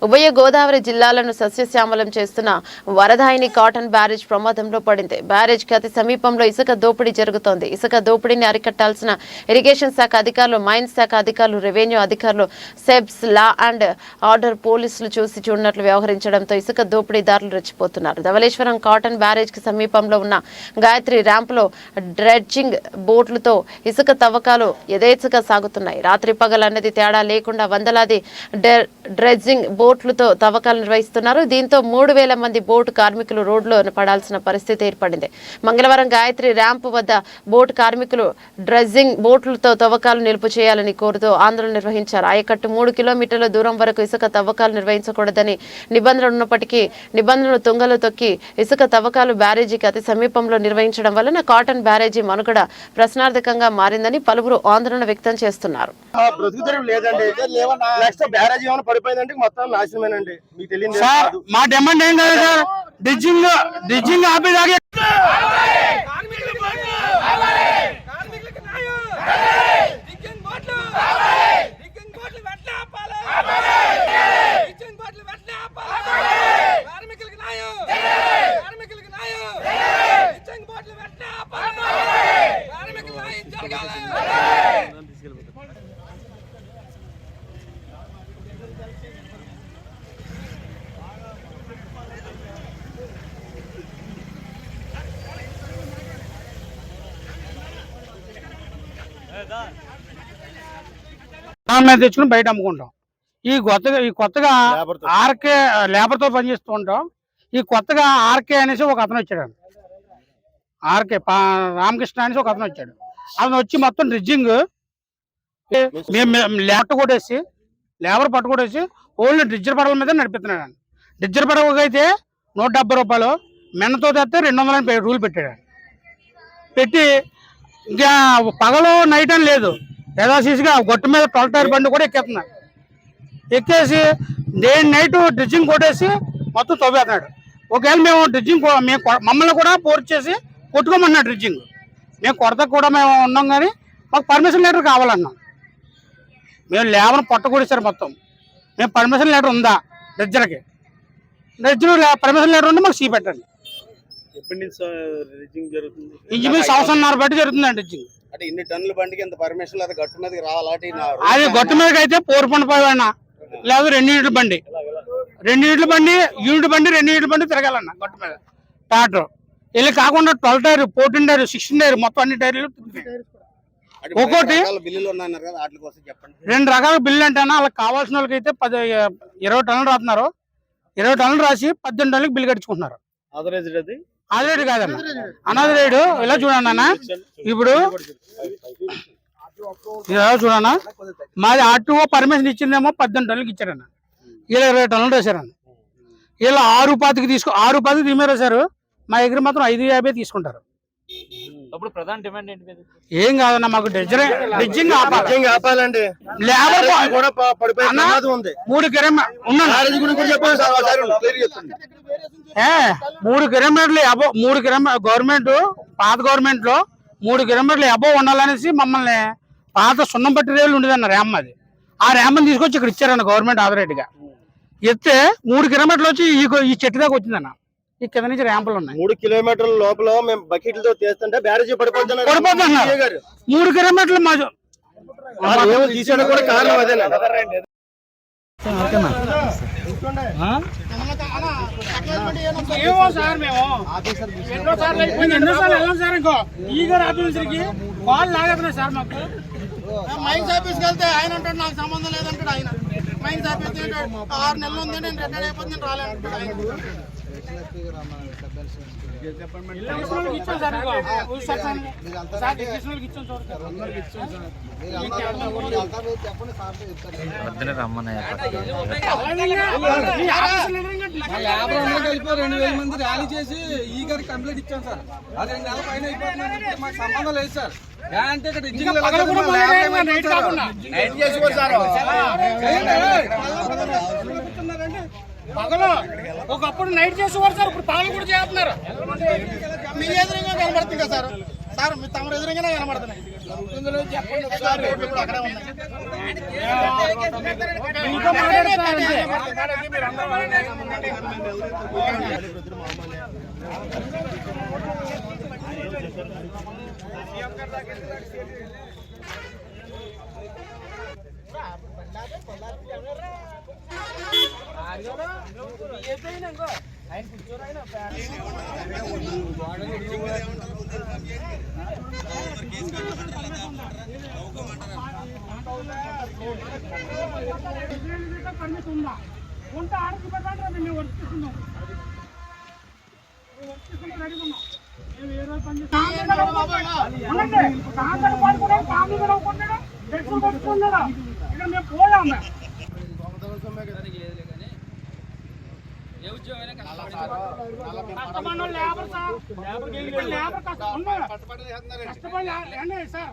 ఉభయ గోదావరి జిల్లాలను సస్యశ్యామలం చేస్తున్న వరదాయిని కాటన్ బ్యారేజ్ ప్రమాదంలో పడింది. బ్యారేజ్ కి అతి సమీపంలో ఇసుక దోపిడీ జరుగుతోంది. ఇసుక దోపిడీని అరికట్టాల్సిన ఇరిగేషన్ శాఖ అధికారులు, మైన్స్ శాఖ అధికారులు, రెవెన్యూ అధికారులు, సెబ్స్, లా అండ్ ఆర్డర్ పోలీసులు చూసి చూడనట్లు వ్యవహరించడంతో ఇసుక దోపిడీదారులు రెచ్చిపోతున్నారు. ధవళేశ్వరం కాటన్ బ్యారేజ్ కి సమీపంలో ఉన్న గాయత్రి ర్యాంపులో డ్రెడ్జింగ్ బోట్లతో ఇసుక తవ్వకాలు యథేచ్ఛగా సాగుతున్నాయి. రాత్రి పగలు అన్నది తేడా లేకుండా వందలాది డ్రెడ్జింగ్ బోట్లతో తవ్వకాలు నిర్వహిస్తున్నారు. దీంతో 3000 మంది బోటు కార్మికులు రోడ్లో పడాల్సిన పరిస్థితి ఏర్పడింది. మంగళవారం గాయత్రి ర్యాంపు వద్ద బోటు కార్మికులు డ్రెడ్జింగ్ బోట్లతో తవ్వకాలు నిలుపు చేయాలని కోరుతూ ఆందోళన నిర్వహించారు. ఆయకట్టు 3 కిలోమీటర్ల దూరం వరకు ఇసుక తవ్వకాలు నిర్వహించకూడదని నిబంధనలు ఉన్నప్పటికీ నిబంధనలు తుంగలు తొక్కి ఇసుక తవ్వకాలు బ్యారేజీకి అతి సమీపంలో నిర్వహించడం వలన కాటన్ బ్యారేజీ మనుగడ ప్రశ్నార్థకంగా మారిందని పలువురు ఆందోళన వ్యక్తం చేస్తున్నారు. మా డిమాండ్ ఏం కాదు సార్, డ్రిడ్జింగ్ ఆపేదాకా తెచ్చుకుని బయట అమ్ముకుంటాం. ఈ కొత్తగా ఆర్కే లేబర్ తో పనిచేస్తూ ఉంటాం. ఈ కొత్తగా ఆర్కే అనేసి ఒక అతను వచ్చాడు. ఆర్కే రామకృష్ణ అనేసి ఒక అతను వచ్చాడు. అతను వచ్చి మొత్తం డ్రిడ్జింగ్ లేబర్ పట్టుకొట్టేసి ఓన్లీ డ్రిడ్జర్ పడవల మీద నడిపిస్తున్నాడు. డ్రిడ్జర్ పడవకి అయితే 170 రూపాయలు, మెన్నతో తెస్తే 200 రూల్ పెట్టాడు. పెట్టి ఇంకా పగలు నైట్ అని లేదు, యథాశీసిగా గొట్టు మీద 12 టైర్ బండి కూడా ఎక్కేస్తున్నాడు. ఎక్కేసి డే నైట్ డ్రిడ్జింగ్ కొట్టేసి మొత్తం తవ్వేస్తున్నాడు. ఒకవేళ మేము డ్రిడ్జింగ్ మమ్మల్ని కూడా ఫోర్స్ చేసి కొట్టుకోమన్నాడు. డ్రిడ్జింగ్ మేము కొడతా కూడా మేము ఉన్నాం, కానీ మాకు పర్మిషన్ లెటర్ కావాలన్నాం. మేము లేబర్ పట్టకూడేసారు మొత్తం. మేము పర్మిషన్ లెటర్ ఉందా డ్రిడ్జర్కి? డ్రిడ్జర్ పర్మిషన్ లెటర్ ఉంటే మాకు సీ పెట్టండి. ఇంచుమించు సంవత్సరంన్నర బట్టి జరుగుతుందండి డ్రిడ్జింగ్. అంటే ఇన్ని టన్నుల బండికి ఎంత పర్మిషన్ లేదా గట్టు మీదకి రావాలంటే అది గట్టు మీదకి అయితే 4.5 అయినా లేదు 2 యూనిట్ల బండి 2 యూనిట్ల బండి తిరగాలన్న గట్టు మీద ట్రాక్టర్ వెళ్ళి కాకుండా 12 టైర్, 14 టైర్, 16 టైర్ మొత్తం అన్ని టైర్లు ఒక్కోటి 2 రకాల బిల్లు అంటే వాళ్ళకి కావాల్సిన వాళ్ళకి అయితే 20 టన్నులు రాస్తున్నారు. 20 టన్నులు రాసి 18 టన్నులకి బిల్లు కట్టించుకుంటున్నారు. అదే రేటు కాదన్న, అన్నది రేటు. ఇలా చూడండి అన్న, ఇప్పుడు చూడన్నా మాది ఆర్టీఓ పర్మిషన్ ఇచ్చిందేమో 18 టన్నులకి ఇచ్చారన్న. ఇలా 20 టన్నులు రాశారన్న. ఇలా 6.5 దీమే రాశారు. మా దగ్గర మాత్రం 5.50 తీసుకుంటారు. ఏం కాదన్న, మాకు డ్రిడ్జింగ్ ఆపాలండి. లేబర్ 3 కిలోమీటర్లు అబో 3 కిలోమీటర్ గవర్నమెంట్ పాత గవర్నమెంట్ లో 3 కిలోమీటర్లు అబో ఉండాలనేసి మమ్మల్ని పాత సున్నం పట్టి రేవులు ఉండేదన్న ర్యామ్. అది ఆ ర్యామ్ని తీసుకొచ్చి ఇక్కడ ఇచ్చారన్న గవర్నమెంట్ ఆథరైట్గా. ఇస్తే 3 కిలోమీటర్లు వచ్చి ఈ చెట్టు దాకా వచ్చిందన్న. ఈ కింద నుంచి ర్యాంపులు ఉన్నాయి. 3 కిలోమీటర్ల లోపల మేము బకెట్లతో చేస్తుంటే బ్యారేజీ పడిపోతున్నారు. 3 కిలోమీటర్లు తీసేయడం కూడా కారణం అదేనా? ఏమో సార్, మేము ఎన్నోసార్లు వెళ్ళాం సార్. ఇంకో ఈగర్ ఆఫీసర్కి కాల్ లాగేస్తున్నాయి సార్. మాకు మైన్స్ ఆఫీస్కి వెళ్తే ఆయన అంటాడు నాకు సంబంధం లేదంటాడు. ఆయన మైన్స్ ఆఫీస్ 6 నెలలు ఉంది, నేను రిటైర్ అయిపోతే నేను రాలేనంటాడు. ఆయన మంది ర్యాలీ చేసి ఈ గారికి కంప్లైంట్ ఇచ్చాం సార్. అది 2 నెలల పైన అయిపోతుంది, మాకు సంబంధం లేదు సార్. అంటే ఇక్కడ పగలు ఒకప్పుడు నైట్ చేసేవారు సార్, ఇప్పుడు పగలు కూడా చేస్తున్నారు. మీ ఎదురుగా కనబడుతుంది కదా సార్. సార్ మీ తమ ఎదురుగానే కనబడుతున్నాయి. ఉంటే ఆడికి పెట్టండి మేము వర్తిస్తున్నాం రెడీగా మేము ఏ రోజు పని చేస్తాం ఇక్కడ మేము పోయాం కష్టపడిన లేబర్ సార్ లేబర్ కష్టపడి సార్